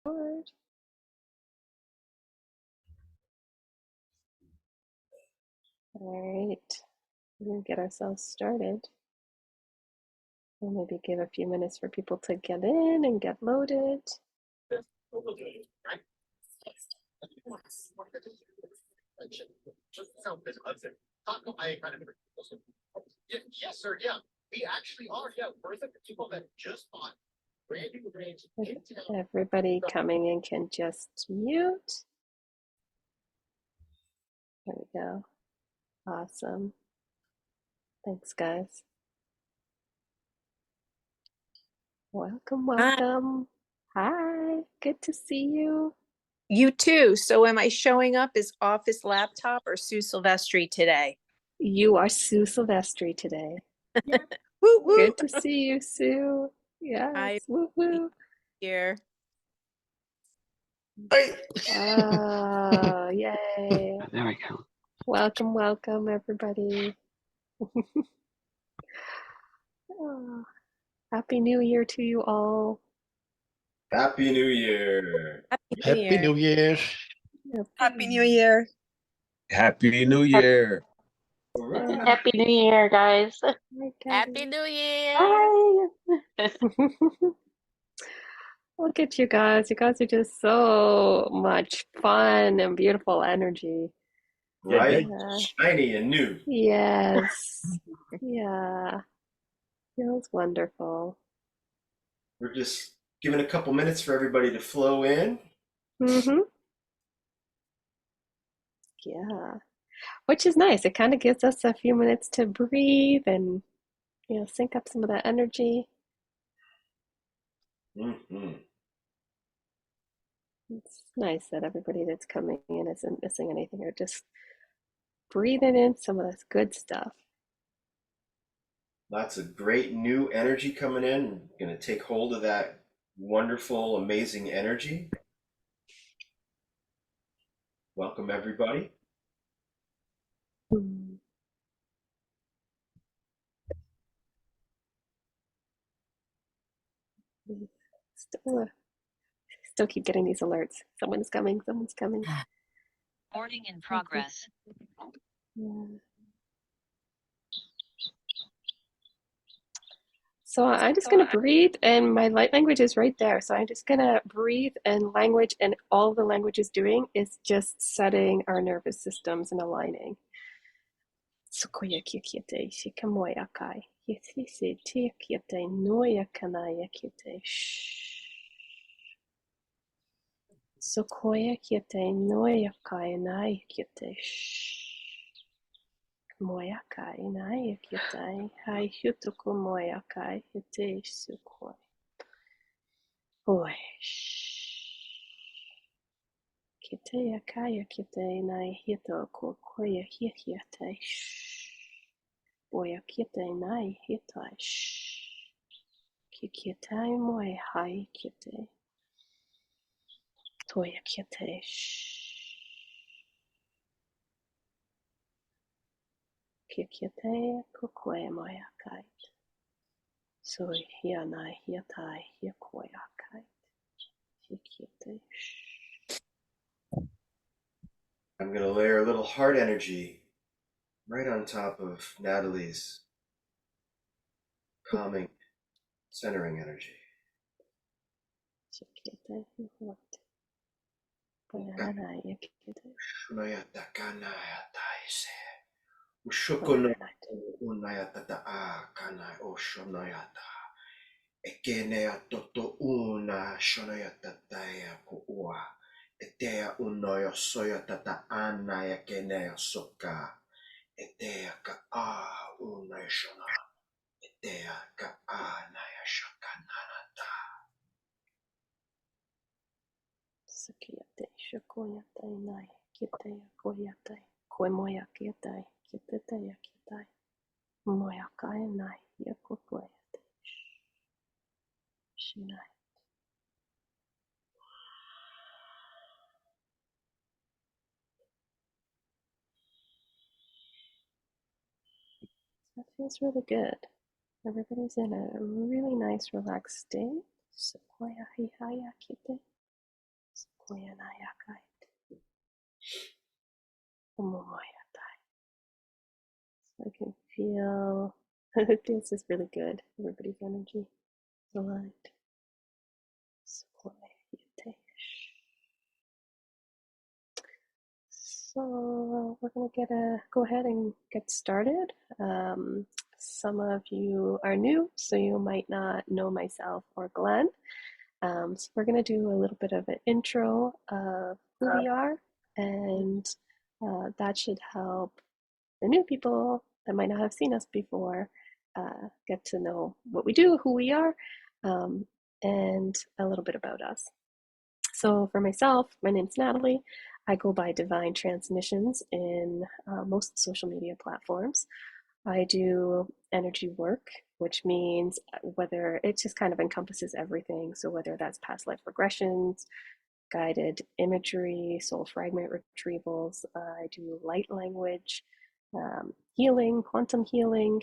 All right, we're gonna get ourselves started. We'll maybe give a few minutes for people to get in and get loaded. Yes, sir. Yeah, we actually are. Yeah, we're the people that just bought brand new range. Everybody coming in can just mute. There we go. Awesome. Thanks, guys. Welcome, welcome. Hi, good to see you. You too. So am I showing up as Office Laptop or Sue Silvestri today? You are Sue Silvestri today. Woo, woo. Good to see you, Sue. Yes, woo woo. Here. Oh, yay. There we go. Welcome, welcome, everybody. Oh, Happy New Year to you all. Happy New Year. Happy New Year. Happy New Year. Happy New Year. Happy New Year, guys. Happy New Year. Hi. Look at you guys. You guys are just so much fun and beautiful energy. Right? Yeah. Shiny and new. Yes. Yeah. Feels wonderful. We're just giving a couple minutes for everybody to flow in. Mm-hmm. Yeah. Which is nice. It kind of gives us a few minutes to breathe and, sync up some of that energy. Mm-hmm. It's nice that everybody that's coming in isn't missing anything or just breathing in some of this good stuff. Lots of great new energy coming in. We're going to take hold of that wonderful, amazing energy. Welcome, everybody. Still keep getting these alerts. Someone's coming, someone's coming. Morning in progress. Yeah. So I'm just going to breathe, and my light language is right there. So I'm just going to breathe and language, and all the language is doing is just setting our nervous systems and aligning. Sukoya kikiete, shikamoya kai. Yesisi tiakiete, noya kanaya kiete. Sukoya kiete, noya kai, nai kiete. Moyakai nai kiete. Hai hutuku moyakai, hite sukoi. Oi. Kitea kaya kite nai hito ko koya hihiate. Boya kite nai hitai. Kikitai moe hai kite. Toya kite. Kikite kokoe moya kite. Soi hia nai hiatai hiakoya kite. Kikite. I'm going to layer a little heart energy right on top of Natalie's calming, centering energy. Kikite hot. Banana yakite. Shunayata kanayata ise. Ushukono unayata a kanai o shunayata. Ekenea toto una shunayata taya kuua. Etea unoyo soya tata ana ya kenea soka. Etea ka a una shona. Etea ka ana ya shakananata. Sukiyate, shokoyate, nai, kite, koyate, koemoya kietai, kitete ya kitai, moya kai nai, yakokoyate, shinai. That feels really good. Everybody's in a really nice, relaxed state. Sukoya hihaya kite. I can feel this is really good. Everybody's energy is aligned. So we're gonna go ahead and get started. Some of you are new, so you might not know myself or Glenn. So we're gonna do a little bit of an intro of who we are, and that should help the new people that might not have seen us before get to know what we do, who we are, and a little bit about us. So for myself, my name's Natalie. I go by Divine Transmissions in most social media platforms. I do energy work, which means whether it just kind of encompasses everything. So whether that's past life regressions, guided imagery, soul fragment retrievals, I do light language, healing, quantum healing.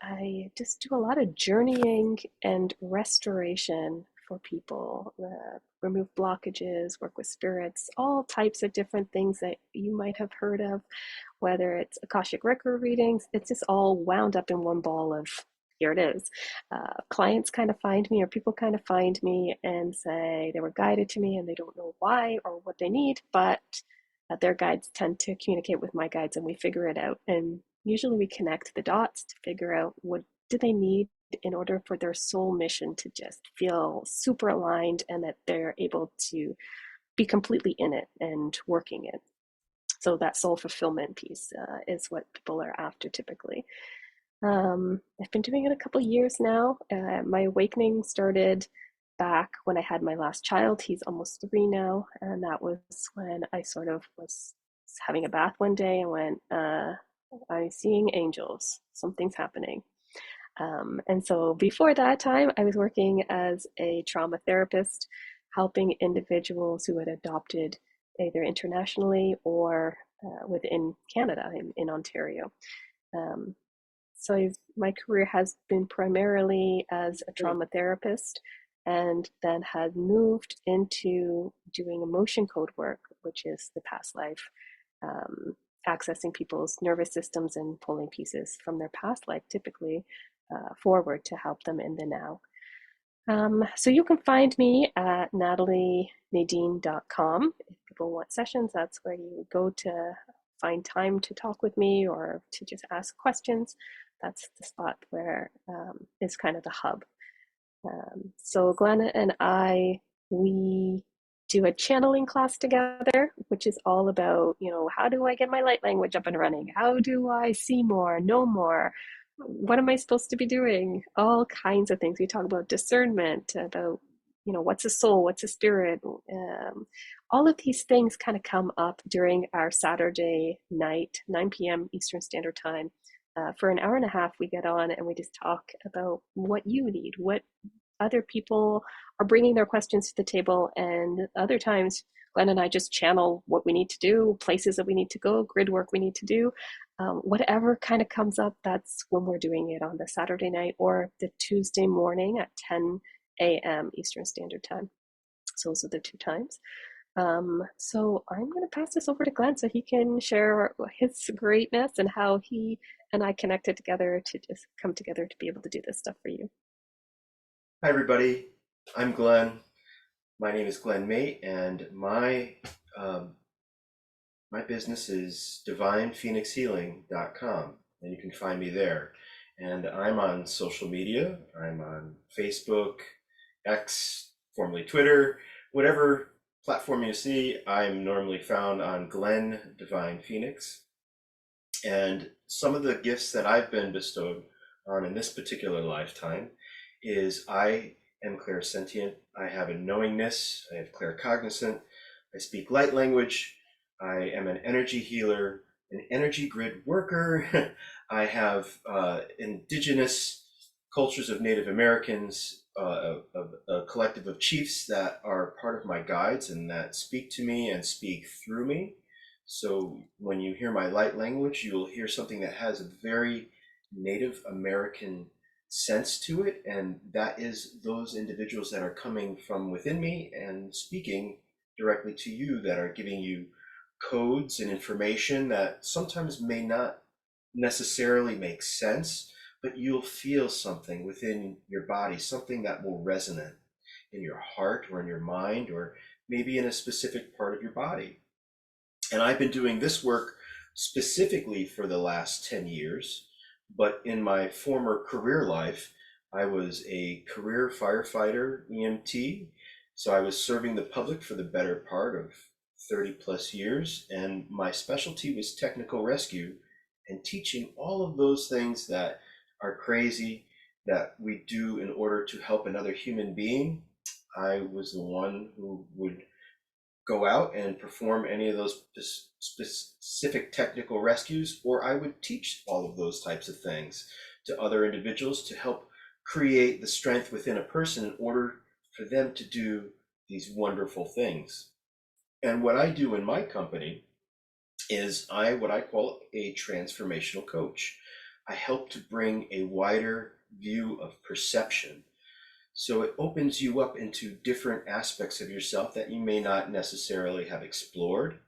I just do a lot of journeying and restoration for people, remove blockages, work with spirits, all types of different things that you might have heard of, whether it's akashic record readings. It's just all wound up in one ball of here it is. Clients kind of find me, or people kind of find me and say they were guided to me and they don't know why or what they need, but their guides tend to communicate with my guides and we figure it out. And usually we connect the dots to figure out what do they need in order for their soul mission to just feel super aligned and that they're able to be completely in it and working it. So that soul fulfillment piece is what people are after typically. I've been doing it a couple years now. My awakening started back when I had my last child. He's almost 3 now, and that was when I sort of was having a bath one day and went, I'm seeing angels. Something's happening. And so before that time, I was working as a trauma therapist, helping individuals who had adopted either internationally or within Canada, in Ontario. So my career has been primarily as a trauma therapist, and then had moved into doing emotion code work, which is the past life, accessing people's nervous systems and pulling pieces from their past life, typically forward to help them in the now. So you can find me at natalienadine.com. If people want sessions, that's where you would go to find time to talk with me or to just ask questions. That's the spot where is kind of the hub. So Glenna and I, we do a channeling class together, which is all about, how do I get my light language up and running? How do I see more, know more? What am I supposed to be doing? All kinds of things. We talk about discernment, about, what's a soul, what's a spirit. All of these things kind of come up during our Saturday night, 9 p.m. Eastern Standard Time. For an hour and a half, we get on and we just talk about what you need, what other people are bringing their questions to the table, and other times Glenn and I just channel what we need to do, places that we need to go, grid work we need to do. Whatever kind of comes up, that's when we're doing it on the Saturday night or the Tuesday morning at 10 a.m. Eastern Standard Time. So those are the 2 times. So I'm going to pass this over to Glenn so he can share his greatness and how he and I connected together to just come together to be able to do this stuff for you. Hi everybody, I'm Glenn. My name is Glenn Mate, and my business is divinephoenixhealing.com, and you can find me there. And I'm on social media. I'm on Facebook, X, formerly Twitter, whatever platform you see. I'm normally found on Glenn Divine Phoenix. And some of the gifts that I've been bestowed on in this particular lifetime is I am clairsentient, I have a knowingness, I have claircognizant, I speak light language, I am an energy healer, an energy grid worker, I have indigenous cultures of Native Americans, a collective of chiefs that are part of my guides and that speak to me and speak through me. So when you hear my light language, you will hear something that has a very Native American sense to it, and that is those individuals that are coming from within me and speaking directly to you, that are giving you codes and information that sometimes may not necessarily make sense, but you'll feel something within your body, something that will resonate in your heart or in your mind or maybe in a specific part of your body. And I've been doing this work specifically for the last 10 years, but in my former career life, I was a career firefighter, EMT. So I was serving the public for the better part of 30 plus years, and my specialty was technical rescue and teaching all of those things that are crazy that we do in order to help another human being. I was the one who would go out and perform any of those specific technical rescues, or I would teach all of those types of things to other individuals to help create the strength within a person in order for them to do these wonderful things. And what I do in my company is what I call a transformational coach. I help to bring a wider view of perception. So it opens you up into different aspects of yourself that you may not necessarily have explored,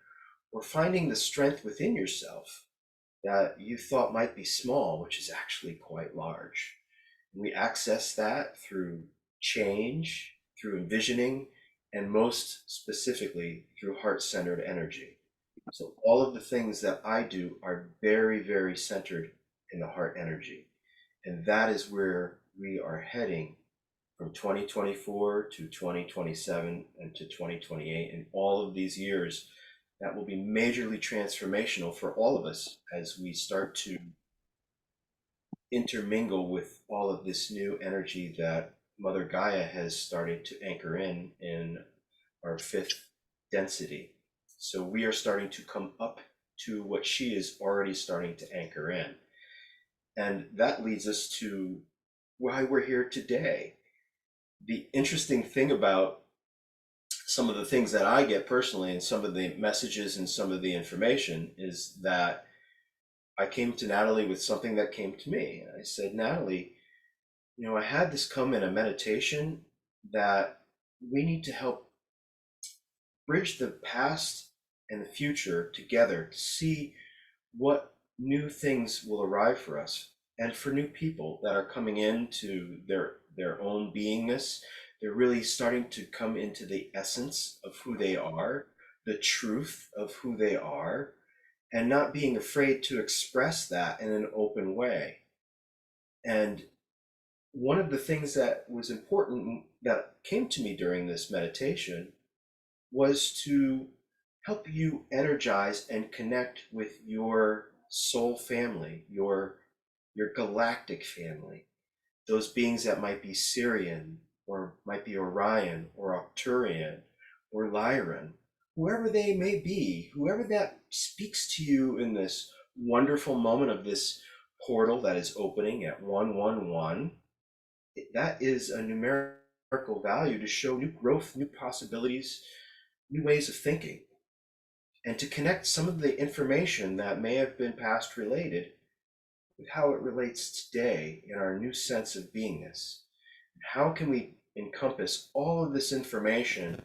or finding the strength within yourself that you thought might be small, which is actually quite large. And we access that through change, through envisioning, and most specifically through heart-centered energy. So all of the things that I do are very, very centered in the heart energy. And that is where we are heading from 2024 to 2027 and to 2028. And all of these years, that will be majorly transformational for all of us as we start to intermingle with all of this new energy that Mother Gaia has started to anchor in our fifth density. So we are starting to come up to what she is already starting to anchor in. And that leads us to why we're here today. The interesting thing about some of the things that I get personally and some of the messages and some of the information is that I came to Natalie with something that came to me. I said, Natalie, I had this come in a meditation that we need to help bridge the past and the future together to see what new things will arrive for us and for new people that are coming into their own beingness. They're really starting to come into the essence of who they are, the truth of who they are, and not being afraid to express that in an open way. And one of the things that was important that came to me during this meditation was to help you energize and connect with your soul family, your galactic family, those beings that might be Syrian or might be Orion or Arcturian or Lyran, whoever they may be, whoever that speaks to you in this wonderful moment of this portal that is opening at 111, that is a numerical value to show new growth, new possibilities, new ways of thinking, and to connect some of the information that may have been past related with how it relates today in our new sense of beingness. How can we encompass all of this information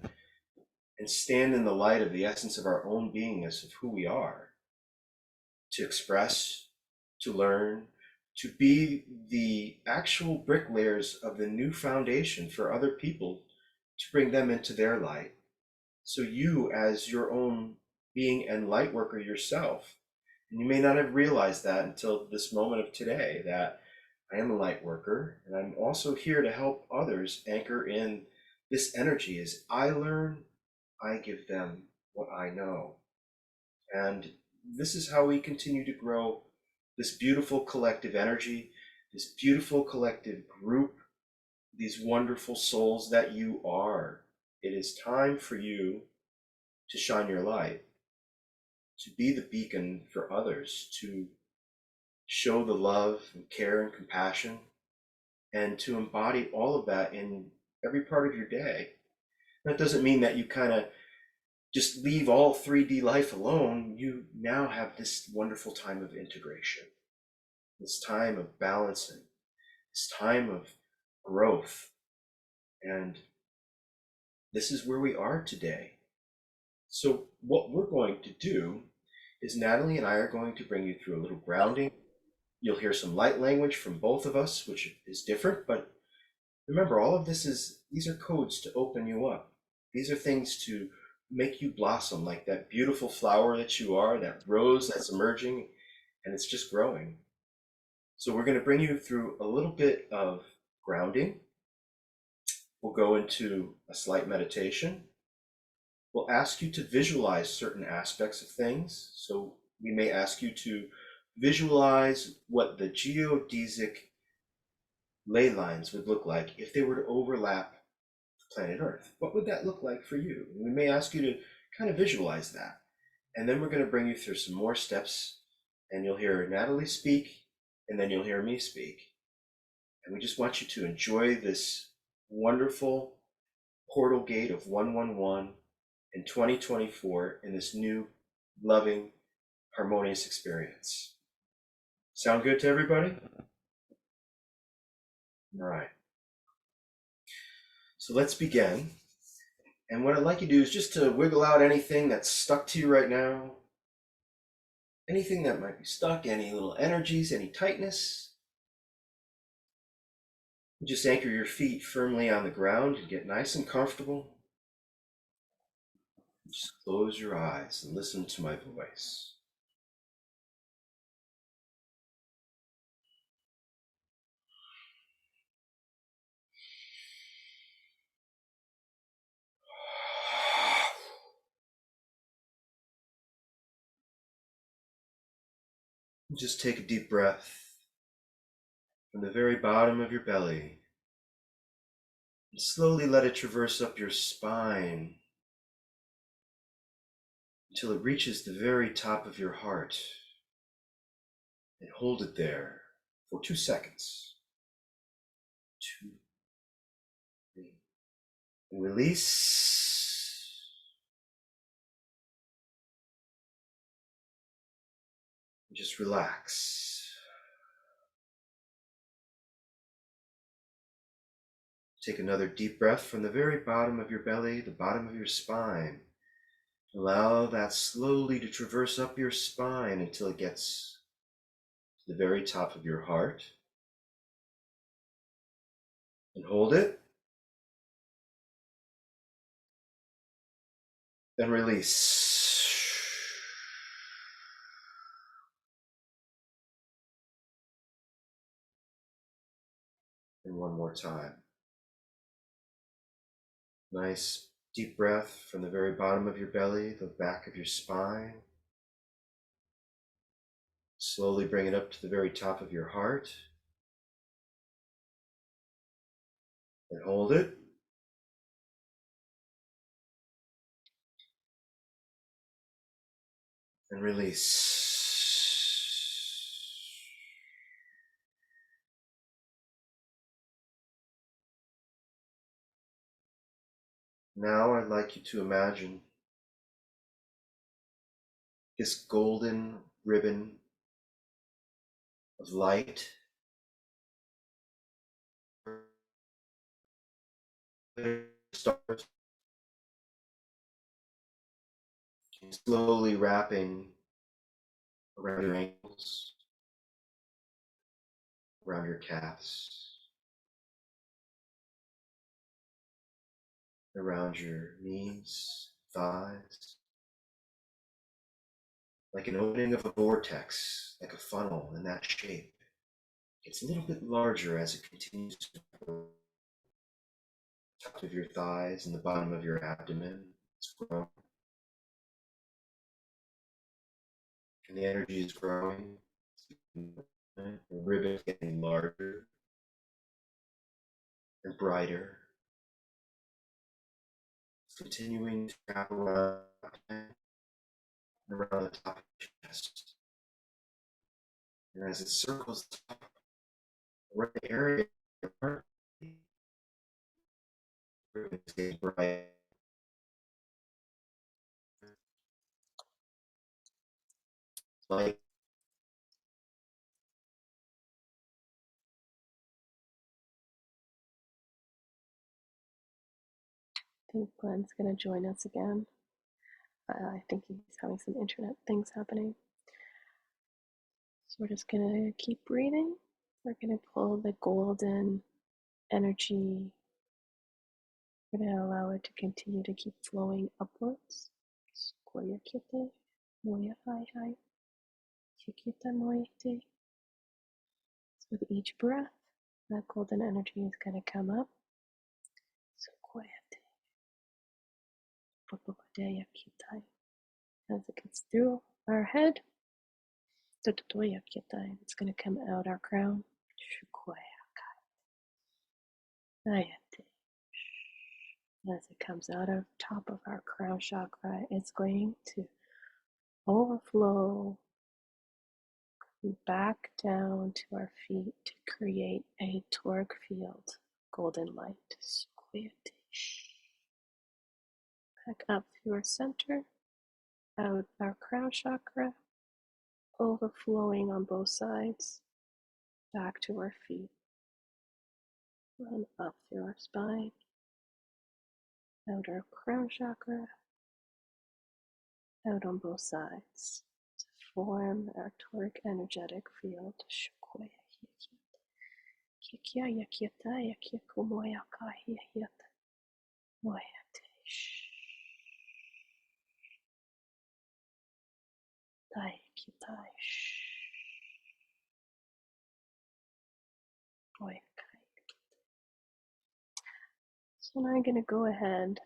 and stand in the light of the essence of our own beingness of who we are, to express, to learn, to be the actual bricklayers of the new foundation for other people, to bring them into their light. So you, as your own being and light worker yourself, and you may not have realized that until this moment of today, that I am a light worker, and I'm also here to help others anchor in this energy. As I learn, I give them what I know. And this is how we continue to grow this beautiful collective energy, this beautiful collective group, these wonderful souls that you are. It is time for you to shine your light, to be the beacon for others, to show the love and care and compassion, and to embody all of that in every part of your day. That doesn't mean that you kind of just leave all 3D life alone. You now have this wonderful time of integration, this time of balancing, this time of growth. And this is where we are today. So what we're going to do is Natalie and I are going to bring you through a little grounding. You'll hear some light language from both of us, which is different, but remember, all of these are codes to open you up. These are things to make you blossom like that beautiful flower that you are, that rose that's emerging, and it's just growing. So we're going to bring you through a little bit of grounding. We'll go into a slight meditation. We'll ask you to visualize certain aspects of things. So we may ask you to visualize what the geodesic ley lines would look like if they were to overlap planet Earth. What would that look like for you? We may ask you to kind of visualize that. And then we're going to bring you through some more steps, and you'll hear Natalie speak, and then you'll hear me speak. And we just want you to enjoy this wonderful portal gate of 111 in 2024 in this new, loving, harmonious experience. Sound good to everybody? All right. So let's begin. And what I'd like you to do is just to wiggle out anything that's stuck to you right now. Anything that might be stuck, any little energies, any tightness. Just anchor your feet firmly on the ground and get nice and comfortable. Just close your eyes and listen to my voice. Just take a deep breath from the very bottom of your belly and slowly let it traverse up your spine until it reaches the very top of your heart, and hold it there for 2 seconds. 2, 3, and release. And just relax. Take another deep breath from the very bottom of your belly, the bottom of your spine. Allow that slowly to traverse up your spine until it gets to the very top of your heart. And hold it. Then release. And one more time. Nice deep breath from the very bottom of your belly, the back of your spine. Slowly bring it up to the very top of your heart. And hold it. And release. Now I'd like you to imagine this golden ribbon of light stars slowly wrapping around your ankles, around your calves, around your knees, thighs, like an opening of a vortex, like a funnel in that shape. It's a little bit larger as it continues to grow. Top of your thighs and the bottom of your abdomen. It's growing. And the energy is growing. The ribbon is getting larger and brighter. It's continuing to wrap around and around the top of your chest. And as it circles the top, right area of your heart, the ribbon is getting bright. Light think Glenn's going to join us again. I think he's having some internet things happening. So we're just going to keep breathing. We're going to pull the golden energy. We're going to allow it to continue to keep flowing upwards. So with each breath, that golden energy is going to come up. As it gets through our head, it's going to come out our crown. As it comes out of top of our crown chakra, it's going to overflow back down to our feet to create a toric field, golden light. Back up through our center, out our crown chakra, overflowing on both sides, back to our feet, and up through our spine, out our crown chakra, out on both sides, to form our toric energetic field. So now I'm going to go ahead,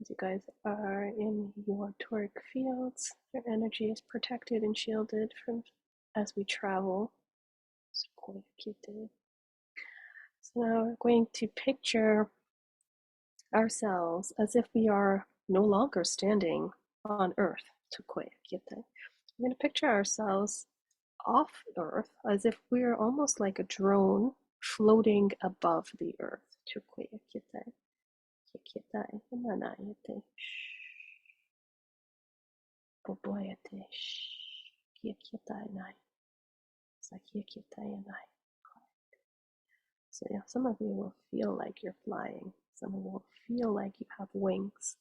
as you guys are in your toric fields, your energy is protected and shielded from as we travel. So now we're going to picture ourselves as if we are no longer standing on Earth. We're going to picture ourselves off Earth as if we're almost like a drone floating above the Earth. So yeah, some of you will feel like you're flying. Some of you will feel like you have wings.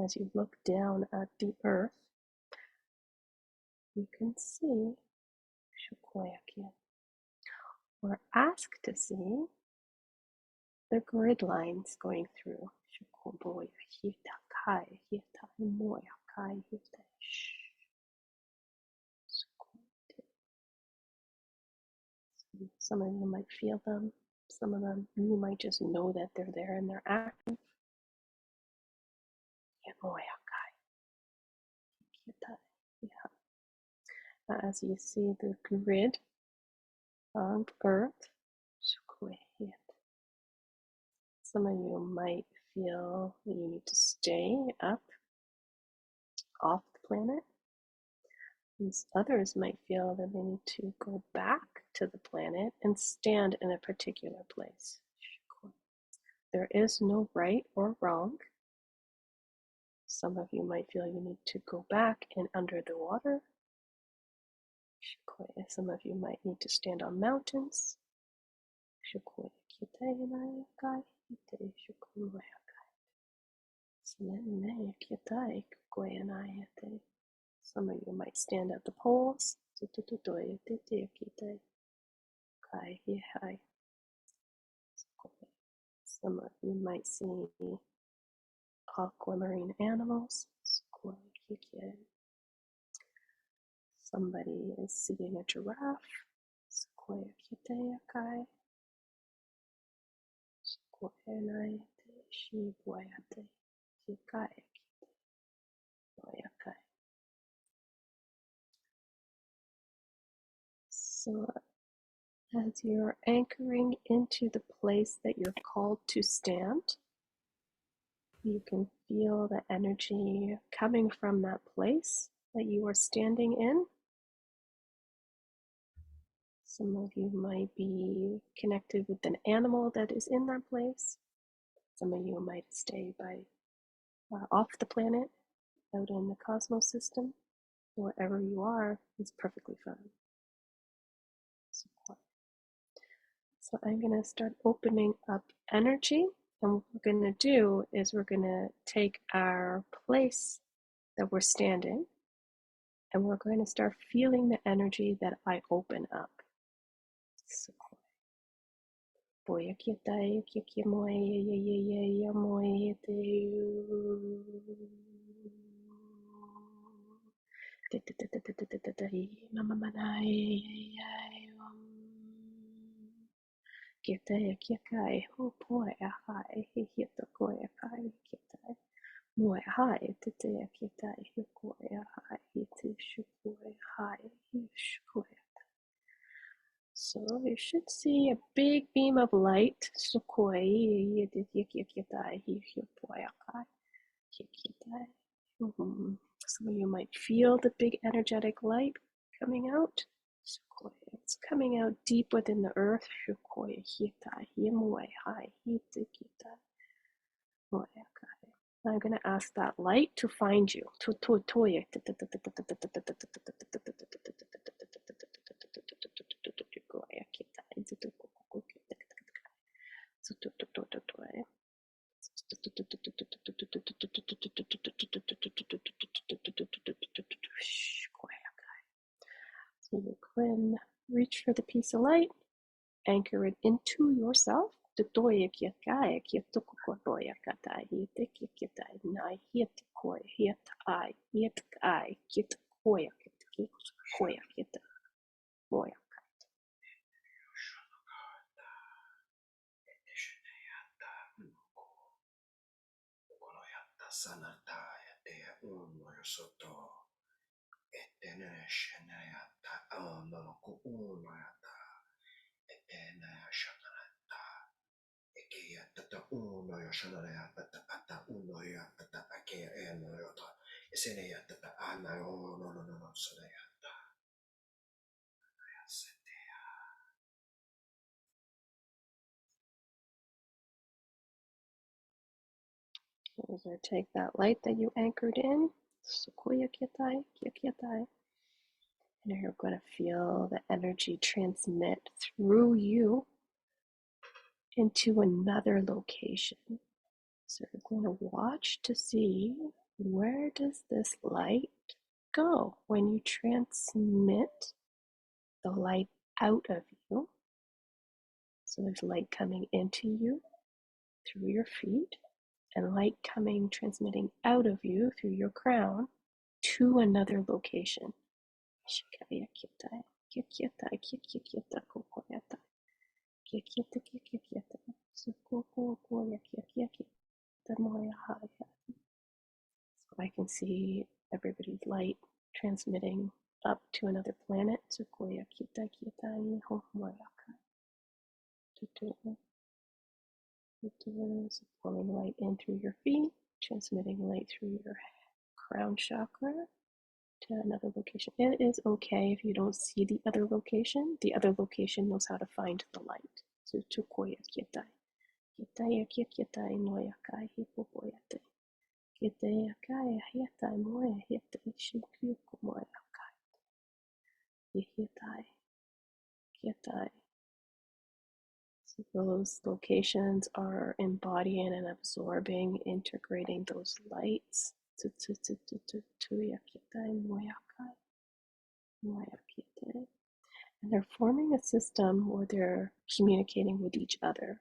As you look down at the earth, you can see, or ask to see, the grid lines going through. Some of you might feel them. Some of them, you might just know that they're there and they're active. As you see the grid of Earth, some of you might feel that you need to stay up off the planet. And others might feel that they need to go back to the planet and stand in a particular place. There is no right or wrong. Some of you might feel you need to go back and under the water. Some of you might need to stand on mountains. Some of you might stand at the poles. Some of you might see aquamarine animals. Somebody is seeing a giraffe. So as you're anchoring into the place that you're called to stand, you can feel the energy coming from that place that you are standing in. Some of you might be connected with an animal that is in that place. Some of you might stay off the planet, out in the cosmos system. Wherever you are is perfectly fine. So I'm going to start opening up energy. And what we're going to do is we're going to take our place that we're standing and we're going to start feeling the energy that I open up. So, Kitai kikai ho poe a hai he hita koe a kai kitai moe hai te te a kitai he koe a hai he te shukoe hai he shukoe. So you should see a big beam of light. Sukoi he te kitai he he poe a kai he kitai. So you might feel the big energetic light coming out. It's coming out deep within the earth. I'm going to ask that light to find you. So you can reach for the piece of light, anchor it into yourself. We're going to take that light that you anchored in, and you're going to feel the energy transmit through you into another location. So you're going to watch to see, where does this light go when you transmit the light out of you? So there's light coming into you through your feet, and light transmitting out of you through your crown to another location. So I can see everybody's light transmitting up to another planet. Pulling light in through your feet, transmitting light through your crown chakra to another location. It is okay if you don't see the other location. The other location knows how to find the light. So tukoya kietai. Kietai kietai noya kai hipopoyate. Kietai kai hietai moya hietai shikyuko moya kai. Yehietai. Kietai. So those locations are embodying and absorbing, integrating those lights. And they're forming a system where they're communicating with each other.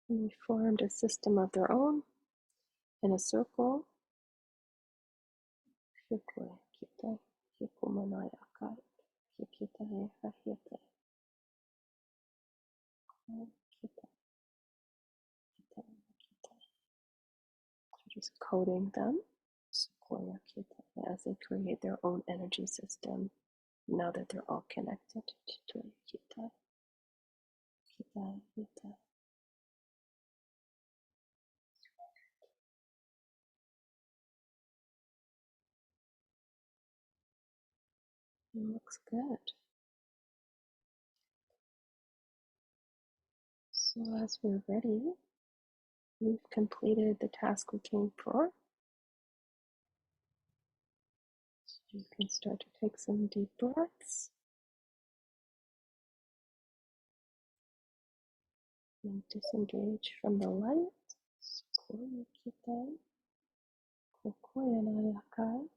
And they formed a system of their own in a circle. Hayete. Kita, kita, kita. Just coding them. Sequoia kita, as they create their own energy system. Now that they're all connected. Kita, kita, kita, kita. It looks good. So as we're ready, we've completed the task we came for. So you can start to take some deep breaths and disengage from the light. Sequoia kita, kokoya narakai,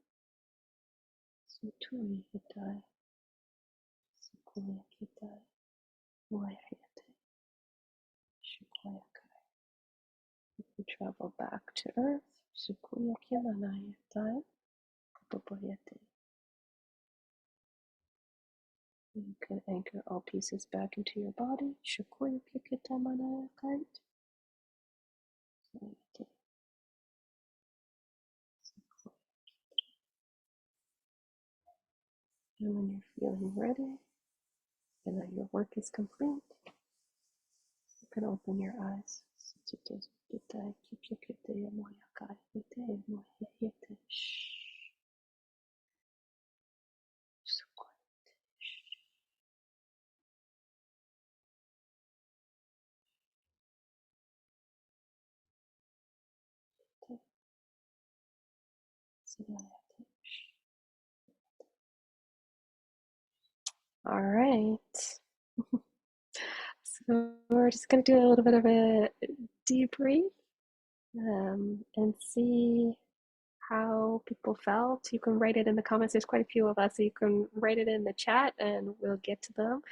sutui hitai, sequoia kita, waihiate, shikoyakai. If we travel back to Earth, sequoia kinanayatai, kapopoyate. You can anchor all pieces back into your body. Sequoia kikita manayakai. And when you're feeling ready and that your work is complete, you can open your eyes. All right. So we're just going to do a little bit of a debrief and see how people felt. You can write it in the comments. There's quite a few of us, so you can write it in the chat and we'll get to them.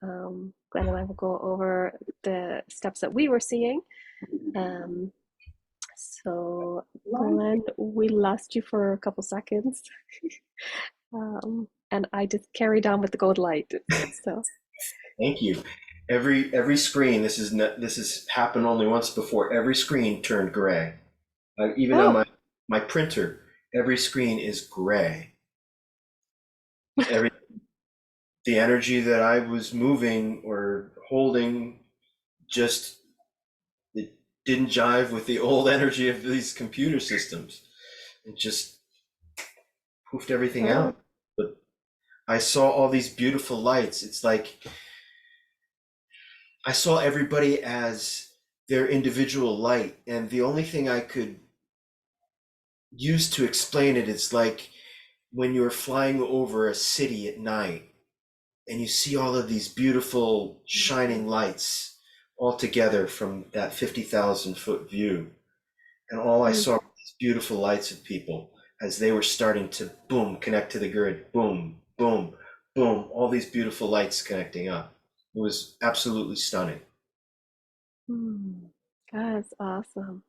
Glenn and I will go over the steps that we were seeing. So Glenn, we lost you for a couple seconds. And I just carried on with the gold light. So Thank you. Every screen. This has happened only once before. Every screen turned gray. Even on my printer, every screen is gray. The energy that I was moving or holding just it didn't jive with the old energy of these computer systems. It just poofed everything out. But I saw all these beautiful lights. It's like I saw everybody as their individual light, and the only thing I could use to explain it is like when you're flying over a city at night and you see all of these beautiful shining lights all together from that 50,000-foot view. And all I saw were these beautiful lights of people as they were starting to boom, connect to the grid, boom, boom, boom, all these beautiful lights connecting up. It was absolutely stunning. That's awesome.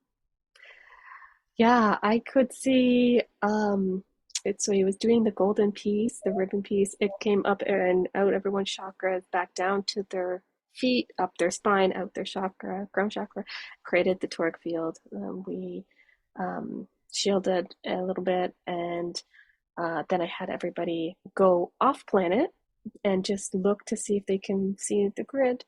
Yeah, I could see so he was doing the golden piece, the ribbon piece. It came up and out everyone's chakras, back down to their feet, up their spine, out their chakra, crown chakra, created the toric field. We shielded a little bit, and then I had everybody go off planet and just look to see if they can see the grid.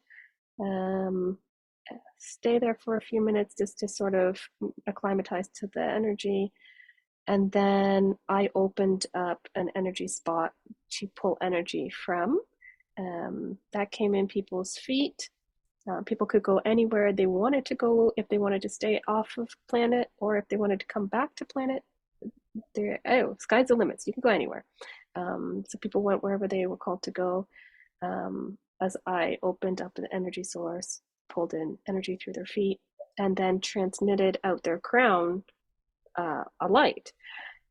Stay there for a few minutes just to sort of acclimatize to the energy. And then I opened up an energy spot to pull energy from. That came in people's feet. People could go anywhere they wanted to go if they wanted to stay off of planet or if they wanted to come back to planet. Sky's the limits. You can go anywhere. So people went wherever they were called to go. As I opened up the energy source, pulled in energy through their feet, and then transmitted out their crown a light.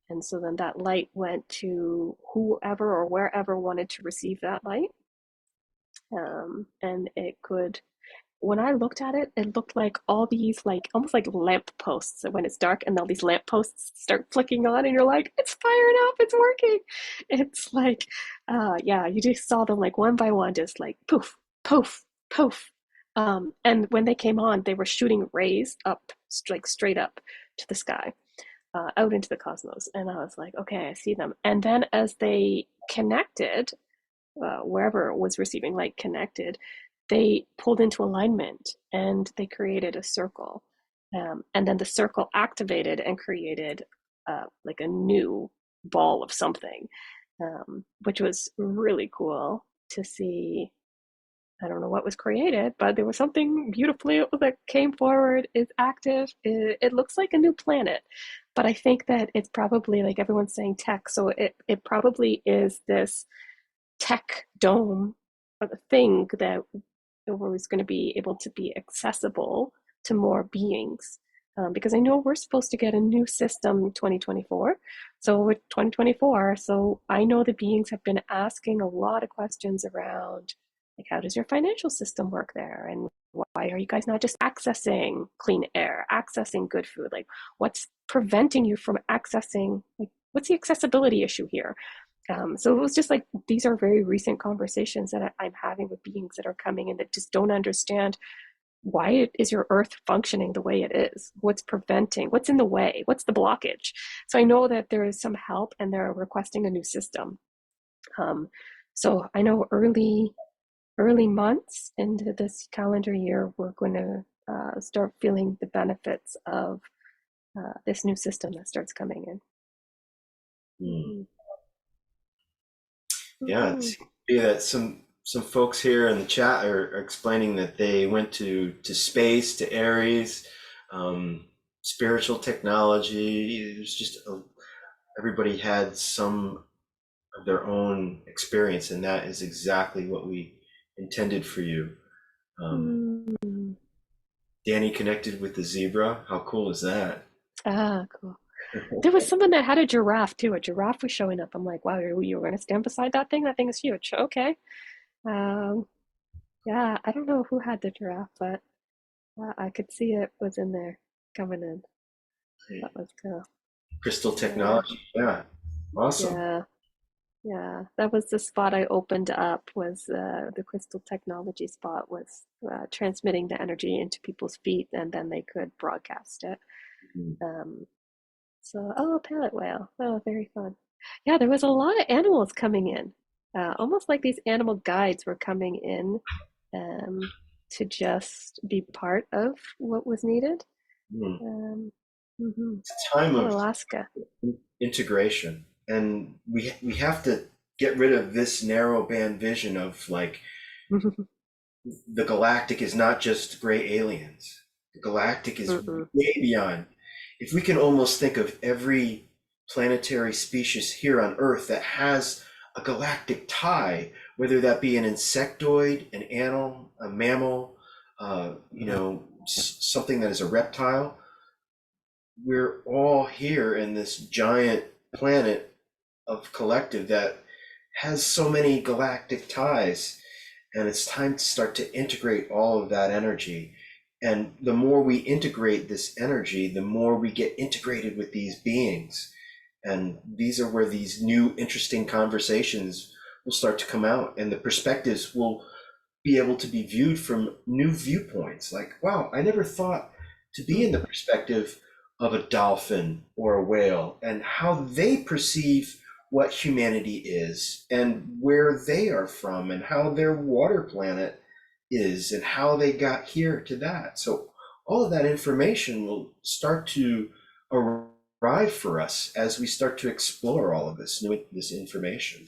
And so then that light went to whoever or wherever wanted to receive that light. And it could when I looked at it, it looked like all these like almost like lamp posts. So when it's dark and all these lamp posts start flicking on, and you're like, it's firing up, it's working. It's like, yeah, you just saw them like one by one, just like poof, poof, poof. And when they came on, they were shooting rays up, like straight up to the sky, out into the cosmos. And I was like, okay, I see them. And then as they connected, wherever it was receiving light connected, they pulled into alignment and they created a circle. And then the circle activated and created like a new ball of something, which was really cool to see. I don't know what was created, but there was something beautifully that came forward, is active. It looks like a new planet, but I think that it's probably like everyone's saying tech. So it probably is this tech dome of a thing that was going to be able to be accessible to more beings. Because I know we're supposed to get a new system 2024. So with 2024, so I know the beings have been asking a lot of questions around, like, how does your financial system work there? And why are you guys not just accessing clean air, accessing good food? Like, what's preventing you from accessing, like, what's the accessibility issue here? So it was just like, these are very recent conversations that I'm having with beings that are coming in that just don't understand why is your earth functioning the way it is? What's preventing? What's in the way? What's the blockage? So I know that there is some help and they're requesting a new system. So I know early months into this calendar year, we're going to start feeling the benefits of this new system that starts coming in. Hmm. Mm-hmm. Yeah, it seems to be that some folks here in the chat are explaining that they went to space, to Aries, spiritual technology. It was just everybody had some of their own experience, and that is exactly what we intended for you. Mm. Danny connected with the zebra. How cool is that? Ah, cool. There was someone that had a giraffe too. A giraffe was showing up. I'm like, wow, you were going to stand beside that thing? That thing is huge. Okay. Um, yeah, I don't know who had the giraffe, but I could see it was in there coming in. That was cool. Crystal Yeah, technology. Yeah, awesome. yeah, yeah. That was the spot I opened up. Was the crystal technology spot was transmitting the energy into people's feet, and then they could broadcast it. Um, So, oh, palette whale. Oh, very fun. Yeah, there was a lot of animals coming in. Almost like these animal guides were coming in to just be part of what was needed. Mm. Um, hmm It's a time In of Alaska. integration, and we have to get rid of this narrow band vision of like the galactic is not just gray aliens. The galactic is Mm-mm. way beyond. If we can almost think of every planetary species here on Earth that has a galactic tie, whether that be an insectoid, an animal, a mammal, something that is a reptile, we're all here in this giant planet of collective that has so many galactic ties, and it's time to start to integrate all of that energy. And the more we integrate this energy, the more we get integrated with these beings. And these are where these new interesting conversations will start to come out, and the perspectives will be able to be viewed from new viewpoints. Like, wow, I never thought to be in the perspective of a dolphin or a whale and how they perceive what humanity is and where they are from and how their water planet is and how they got here to that. So all of that information will start to arrive for us as we start to explore all of this information.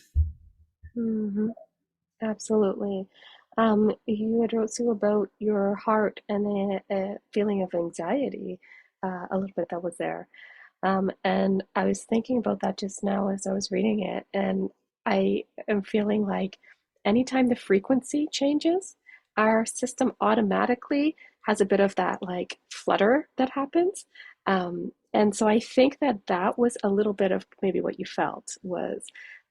hmm Absolutely. You had wrote too about your heart and a feeling of anxiety, a little bit that was there. And I was thinking about that just now as I was reading it, and I am feeling like anytime the frequency changes, our system automatically has a bit of that like flutter that happens. And so I think that that was a little bit of maybe what you felt was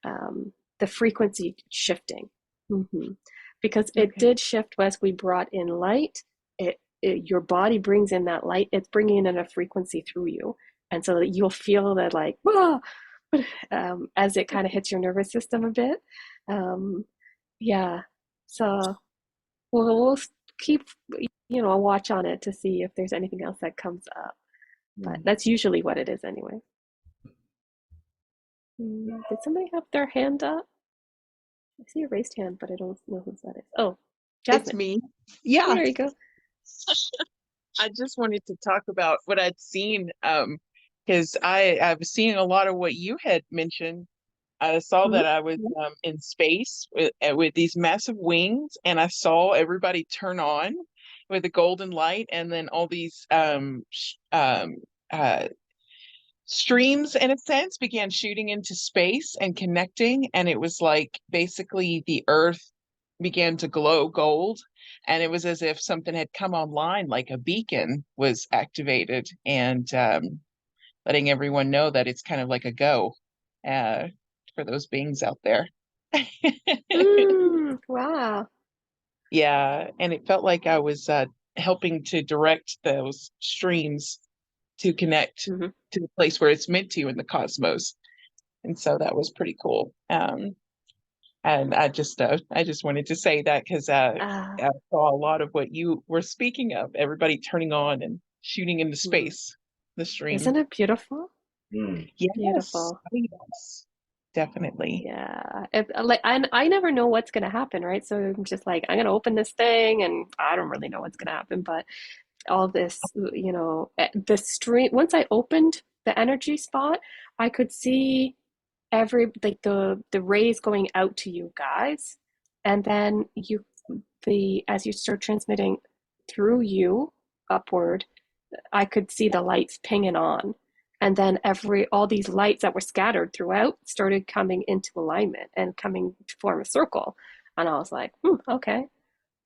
the frequency shifting. hmm Because it Okay. did shift as we brought in light your body brings in that light. It's bringing in a frequency through you, and so that you'll feel that like, whoa, as it kind of hits your nervous system a bit. Yeah, so we'll keep a watch on it to see if there's anything else that comes up. But that's usually what it is anyway. Did somebody have their hand up? I see a raised hand, but I don't know who that is. Oh, It's Jasmine. me. Yeah. There you go. I just wanted to talk about what I'd seen, because I was seeing a lot of what you had mentioned. I saw that I was in space with these massive wings, and I saw everybody turn on with a golden light, and then all these uh, streams, in a sense, began shooting into space and connecting, and it was like basically the Earth began to glow gold, and it was as if something had come online, like a beacon was activated, and letting everyone know that it's kind of like a go uh, for those beings out there. Wow. Yeah, and it felt like I was helping to direct those streams to connect Mm-hmm. to the place where it's meant to in the cosmos, and so that was pretty cool. And I just wanted to say that because I saw a lot of what you were speaking of, everybody turning on and shooting into space, the stream. Isn't it beautiful? Yes, Beautiful. yes, definitely. Yeah. I never know what's gonna happen, right? So I'm just like, I'm gonna open this thing, and I don't really know what's gonna happen, but all this, the stream. Once I opened the energy spot, I could see the rays going out to you guys, and then as you start transmitting through you upward, I could see the lights pinging on, and then all these lights that were scattered throughout started coming into alignment and coming to form a circle, and I was like, okay,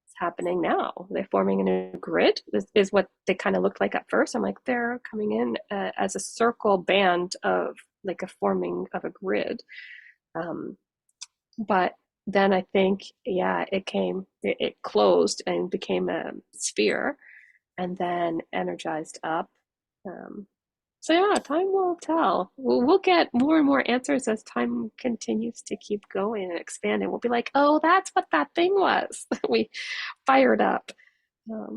it's happening now. They're forming in a grid. This is what they kind of looked like at first. I'm like, they're coming in as a circle band of like a forming of a grid. But then I think, yeah, it closed and became a sphere, and then energized up. So yeah, time will tell. We'll get more and more answers as time continues to keep going and expanding. We'll be like, oh, that's what that thing was. We fired up. Yeah,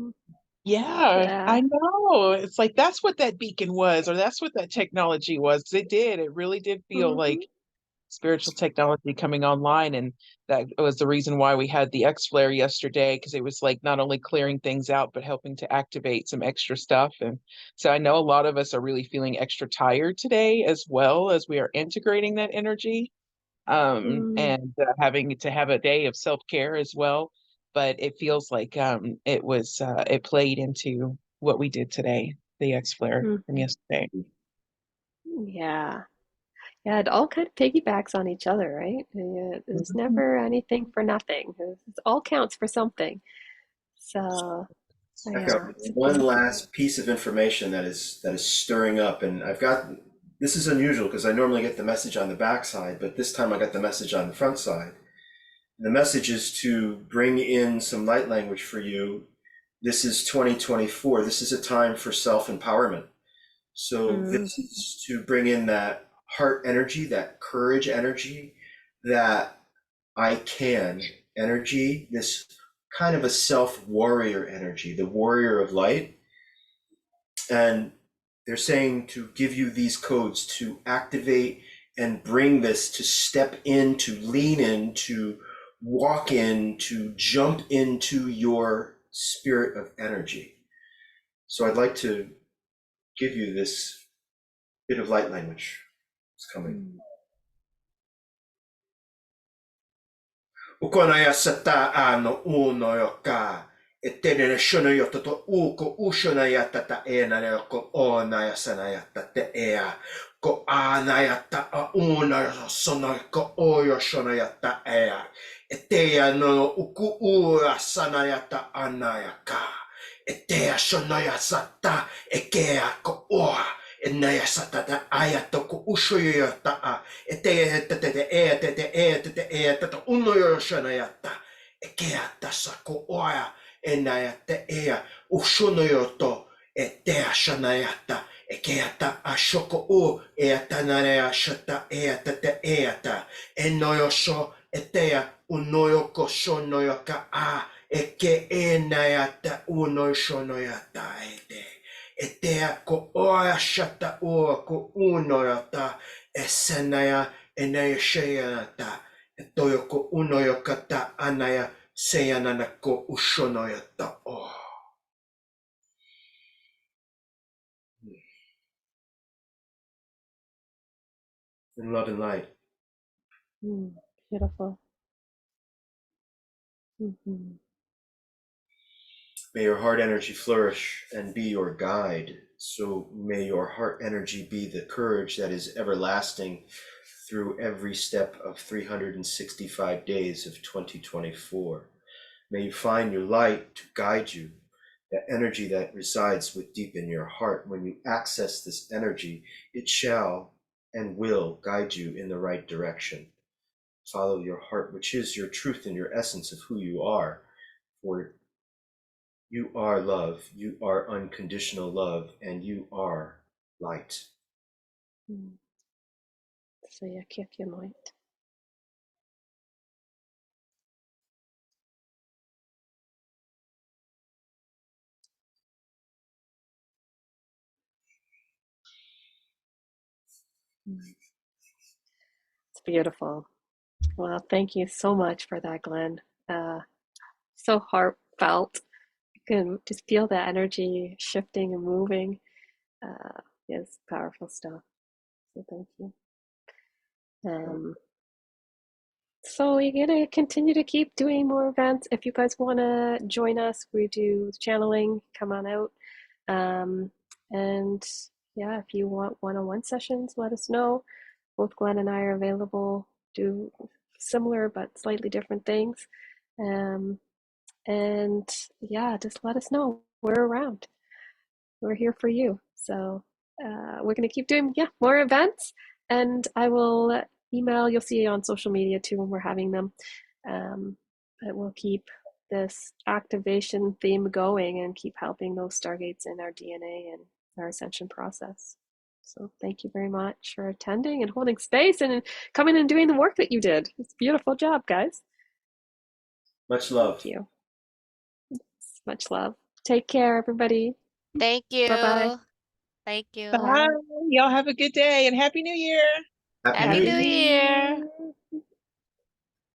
Yeah. I know. It's like that's what that beacon was, or that's what that technology was. 'Cause it did. It really did feel like spiritual technology coming online, and that was the reason why we had the X flare yesterday, because it was like not only clearing things out but helping to activate some extra stuff. And so I know a lot of us are really feeling extra tired today, as well as we are integrating that energy, and having to have a day of self-care as well. But it feels like it played into what we did today, the X flare from yesterday. Yeah. Yeah, it all kind of piggybacks on each other, right? There's Mhm. never anything for nothing. It all counts for something. So, I've got yeah, it's a one beautiful. last piece of information that is stirring up, and this is unusual because I normally get the message on the back side, but this time I got the message on the front side. The message is to bring in some light language for you. This is 2024. This is a time for self-empowerment. So this is to bring in that heart energy, that courage energy, that I can energy, this kind of a self-warrior energy, the warrior of light. And they're saying to give you these codes to activate and bring this, to step in, to lean in, to walk in, to jump into your spirit of energy. So I'd like to give you this bit of light language. It's coming. Ukonaya sata ano uno yoka. Etene shono yoto uko ushona yatata ena yoko onaya sanayata te ea. Ko anayata a una sono ko oyo shona yata ea. Etea no uku ura sanayata anayaka. Etea shona yasata ekea ko oa. Enaya satata ayatoko ushoyota a ete tata unoyoshana yata ekea tasa ko oya enayata ea ushonoyoto etea shanayata ekeata ashoko u eatanarea shata eata eata enoyosho etea unoyoko shonoyoka a eke enayata unoishonoyata ete etea ko oa shata u ko unoyata esenaya enayashayanata etoyoko unoyokata anaya seyananako ushonoyata o. In love and light. Beautiful. Mm-hmm. May your heart energy flourish and be your guide. So may your heart energy be the courage that is everlasting through every step of 365 days of 2024. May you find your light to guide you, that energy that resides with deep in your heart. When you access this energy, it shall and will guide you in the right direction. Follow your heart, which is your truth and your essence of who you are. For you are love, you are unconditional love, and you are light. So yeah, keep your light. It's beautiful. Well, thank you so much for that, Glenn. So heartfelt. You can just feel the energy shifting and moving. It's powerful stuff. So thank you. So we're gonna continue to keep doing more events. If you guys want to join us, we do channeling. Come on out. And yeah, if you want one-on-one sessions, let us know. Both Glenn and I are available. Do similar but slightly different things. And yeah, just let us know. We're around. We're here for you. So we're going to keep doing more events, and I will email. You'll see on social media too when we're having them. But we'll keep this activation theme going and keep helping those stargates in our DNA and our ascension process. So thank you very much for attending and holding space and coming and doing the work that you did. It's a beautiful job, guys. Much love. Thank you. Much love. Take care, everybody. Thank you. Bye-bye. Thank you. Bye. Y'all have a good day and Happy New Year. Happy Happy New New Year. Year.